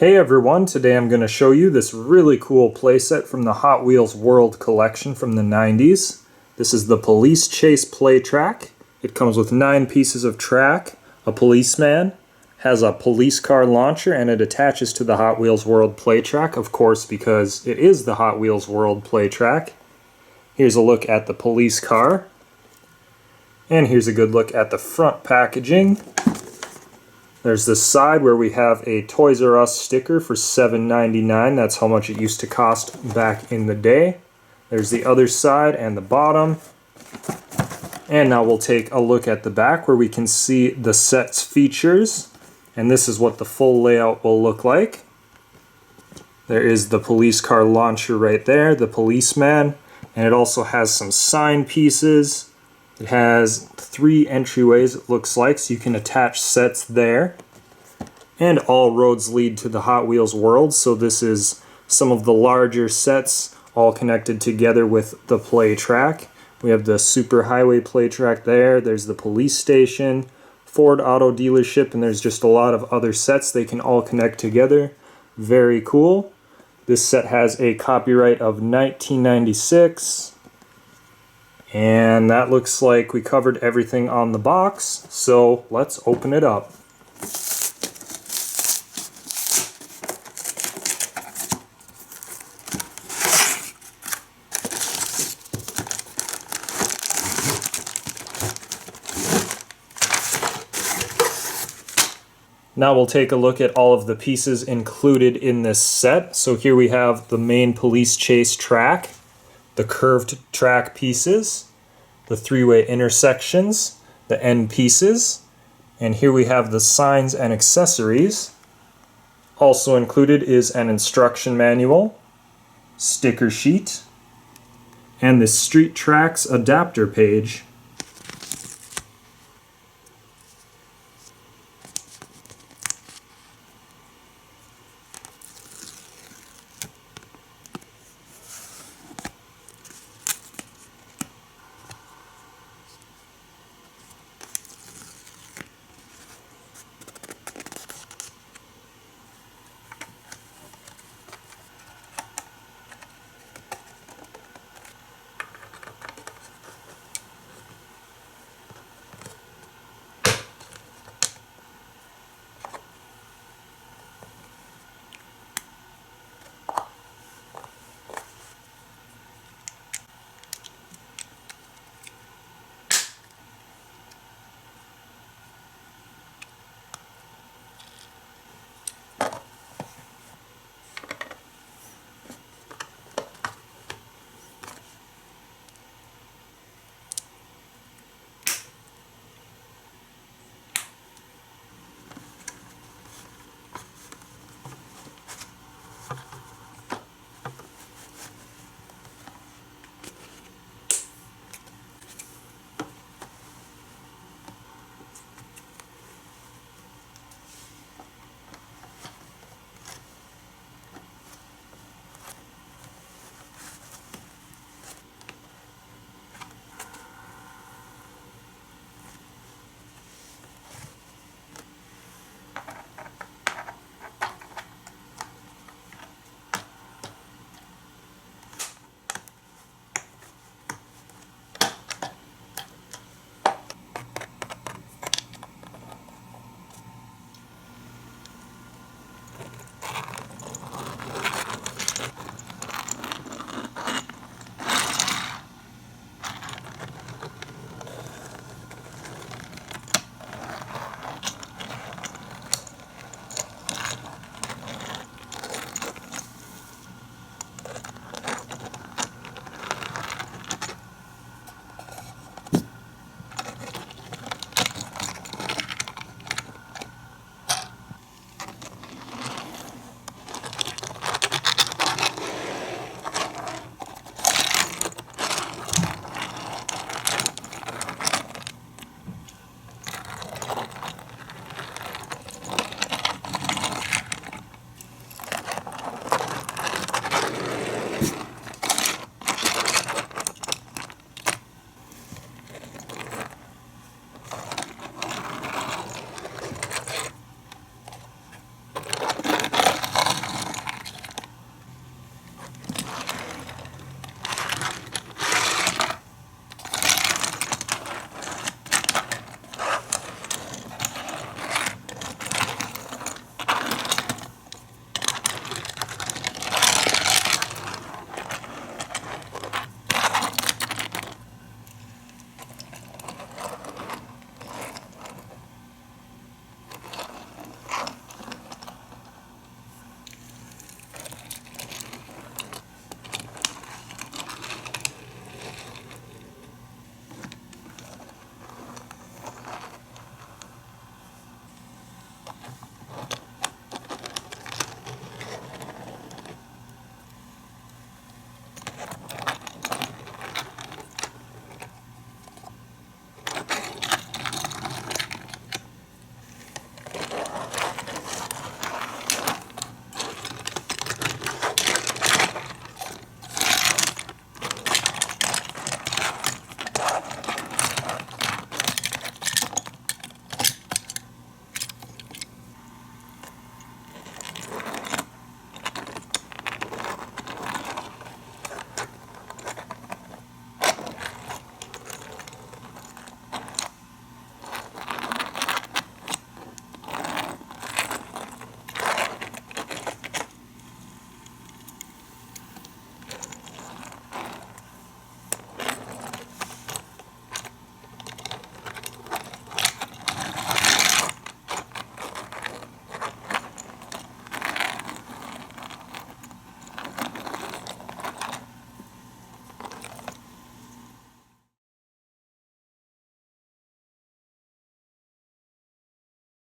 Hey everyone, today I'm going to show you this really cool playset from the Hot Wheels World collection from the 90s. This is the Police Chase Playtrack. It comes with 9 pieces of track, a policeman, has a police car launcher, and it attaches to the Hot Wheels World Playtrack, of course, because it is the Hot Wheels World Playtrack. Here's a look at the police car. And here's a good look at the front packaging. There's this side where we have a Toys R Us sticker for $7.99. That's how much it used to cost back in the day. There's the other side and the bottom. And now we'll take a look at the back where we can see the set's features. And this is what the full layout will look like. There is the police car launcher right there, the policeman. And it also has some sign pieces. It has 3 entryways, it looks like, so you can attach sets there. And all roads lead to the Hot Wheels World, so this is some of the larger sets all connected together with the Playtrack. We have the Super Highway Playtrack there, there's the police station, Ford Auto Dealership, and there's just a lot of other sets. They can all connect together. Very cool. This set has a copyright of 1996. And that looks like we covered everything on the box, so let's open it up. Now we'll take a look at all of the pieces included in this set. So here we have the main police chase track, the curved track pieces, the 3-way intersections, the end pieces, and here we have the signs and accessories. Also included is an instruction manual, sticker sheet, and the Street Tracks adapter page.